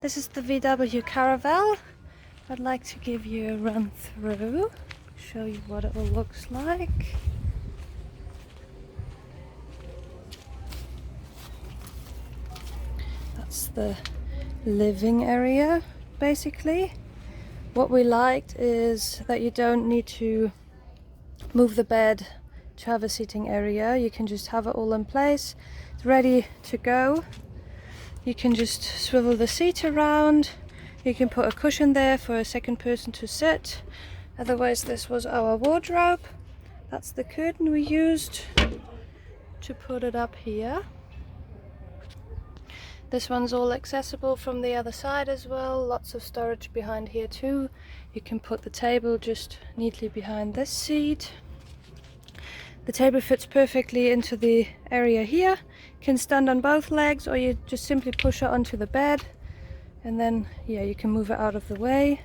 This is the VW Caravelle. I'd like to give you a run through, show you what it all looks like. That's the living area, basically. What we liked is that you don't need to move the bed to have a seating area. You can just have it all in place. It's ready to go. You can just swivel the seat around. You can put a cushion there for a second person to sit. Otherwise, this was our wardrobe. That's the curtain we used to put it up here. This one's all accessible from the other side as well. Lots of storage behind here too. You can put the table just neatly behind this seat. The table fits perfectly into the area here. Can stand on both legs, or you just simply push it onto the bed, and then you can move it out of the way.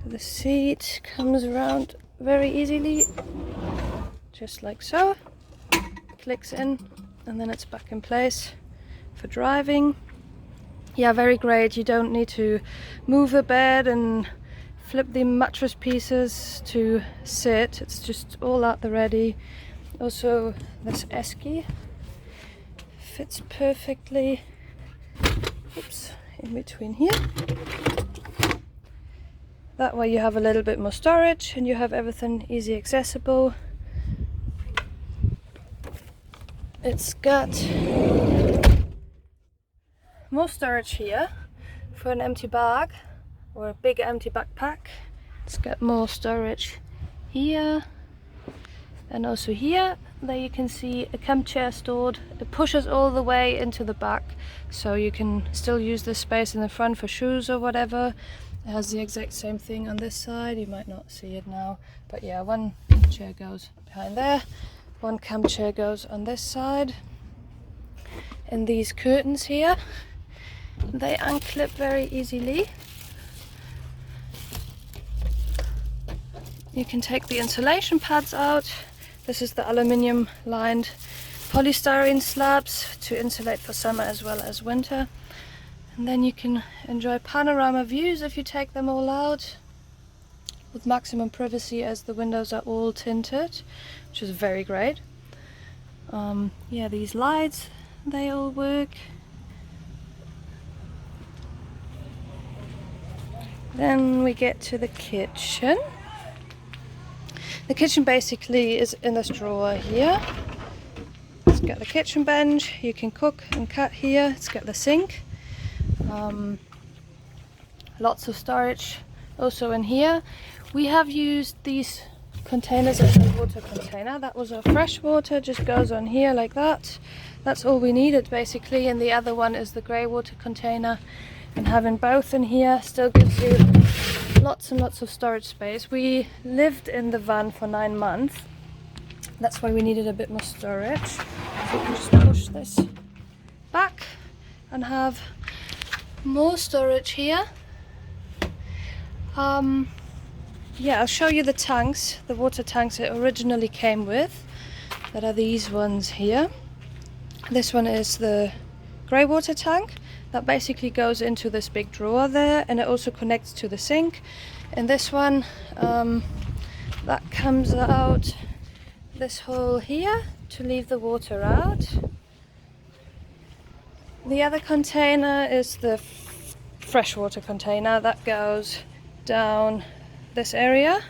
The seat comes around very easily, just like so. Clicks in, and then it's back in place for driving. Very great. You don't need to move the bed and flip the mattress pieces to sit. It's just all out the ready. Also, this esky fits perfectly, in between here. That way you have a little bit more storage and you have everything easy accessible. It's got more storage here for an empty bag or a big empty backpack. It's got more storage here and also here. There you can see a camp chair stored. It pushes all the way into the back, so you can still use this space in the front for shoes or whatever. It has the exact same thing on this side. You might not see it now, but one chair goes behind there, one camp chair goes on this side. And these curtains here, they unclip very easily. You can take the insulation pads out. This is the aluminium lined polystyrene slabs to insulate for summer as well as winter. And then you can enjoy panorama views if you take them all out, with maximum privacy as the windows are all tinted, which is very great. These lights, they all work. Then we get to the kitchen. The kitchen basically is in this drawer here. It's got the kitchen bench, you can cook and cut here. It's got the sink. Lots of storage also in here. We have used these containers as a water container. That was our fresh water, just goes on here like that. That's all we needed basically, and the other one is the grey water container. And having both in here still gives you lots and lots of storage space. We lived in the van for 9 months. That's why we needed a bit more storage. So you can just push this back and have more storage here. I'll show you the tanks, the water tanks it originally came with. That are these ones here. This one is the grey water tank. That basically goes into this big drawer there, and it also connects to the sink. And this one, that comes out this hole here to leave the water out. The other container is the freshwater container that goes down this area.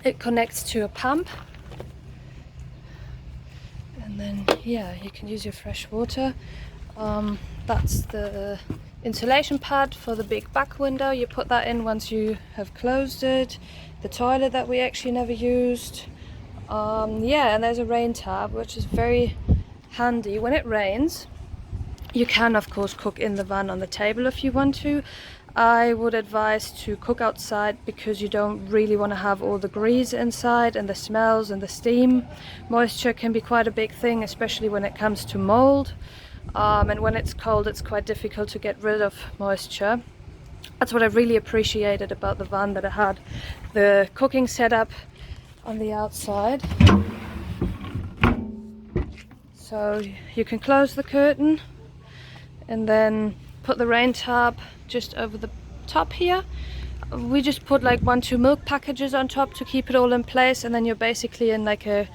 It connects to a pump. And then, you can use your fresh water. That's the insulation pad for the big back window. You put that in once you have closed it. The toilet that we actually never used. And there's a rain tab, which is very handy. When it rains, you can of course cook in the van on the table if you want to. I would advise to cook outside because you don't really want to have all the grease inside and the smells and the steam. Moisture can be quite a big thing, especially when it comes to mold. And when it's cold, it's quite difficult to get rid of moisture. That's what I really appreciated about the van, that it had the cooking setup on the outside. So you can close the curtain and then put the rain tarp just over the top here. We just put like 1-2 milk packages on top to keep it all in place, and then you're basically in like a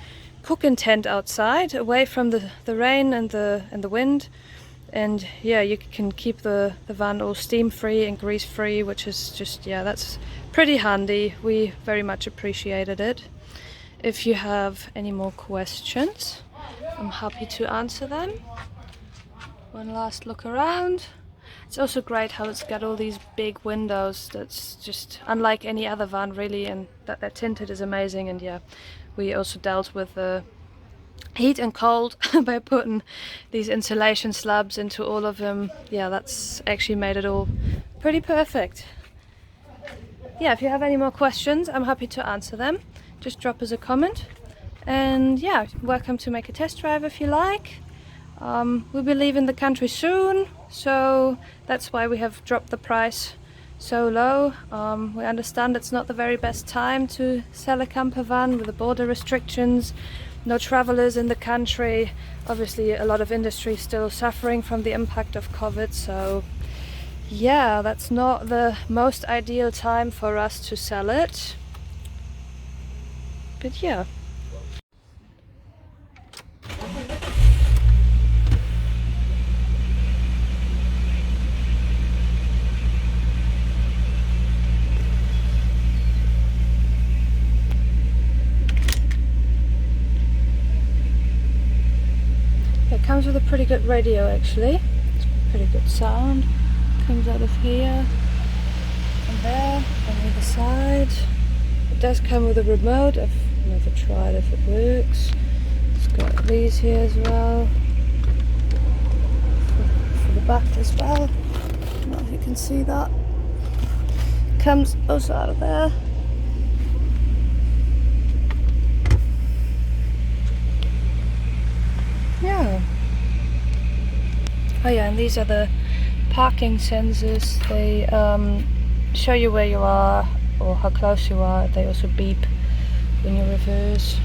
cooking tent outside, away from the rain and the wind. And yeah, you can keep the van all steam free and grease free, which is just, yeah, that's pretty handy. We very much appreciated it. If you have any more questions, I'm happy to answer them. One last look around. It's also great how it's got all these big windows. That's just unlike any other van really, and that they're tinted is amazing. And yeah, we also dealt with the heat and cold by putting these insulation slabs into all of them. Yeah, that's actually made it all pretty perfect. Yeah, if you have any more questions, I'm happy to answer them. Just drop us a comment, and yeah, welcome to make a test drive if you like. We'll be leaving the country soon, so that's why we have dropped the price so low. We understand it's not the very best time to sell a camper van with the border restrictions, no travelers in the country. Obviously a lot of industry still suffering from the impact of COVID, so yeah, that's not the most ideal time for us to sell it. But yeah. It comes with a pretty good radio actually. It's pretty good sound. Comes out of here and there on either side. It does come with a remote. I've never tried if it works. It's got these here as well for the back as well. I don't know if you can see that. Comes also out of there. Yeah. Oh yeah, and these are the parking sensors. They show you where you are or how close you are. They also beep when you reverse.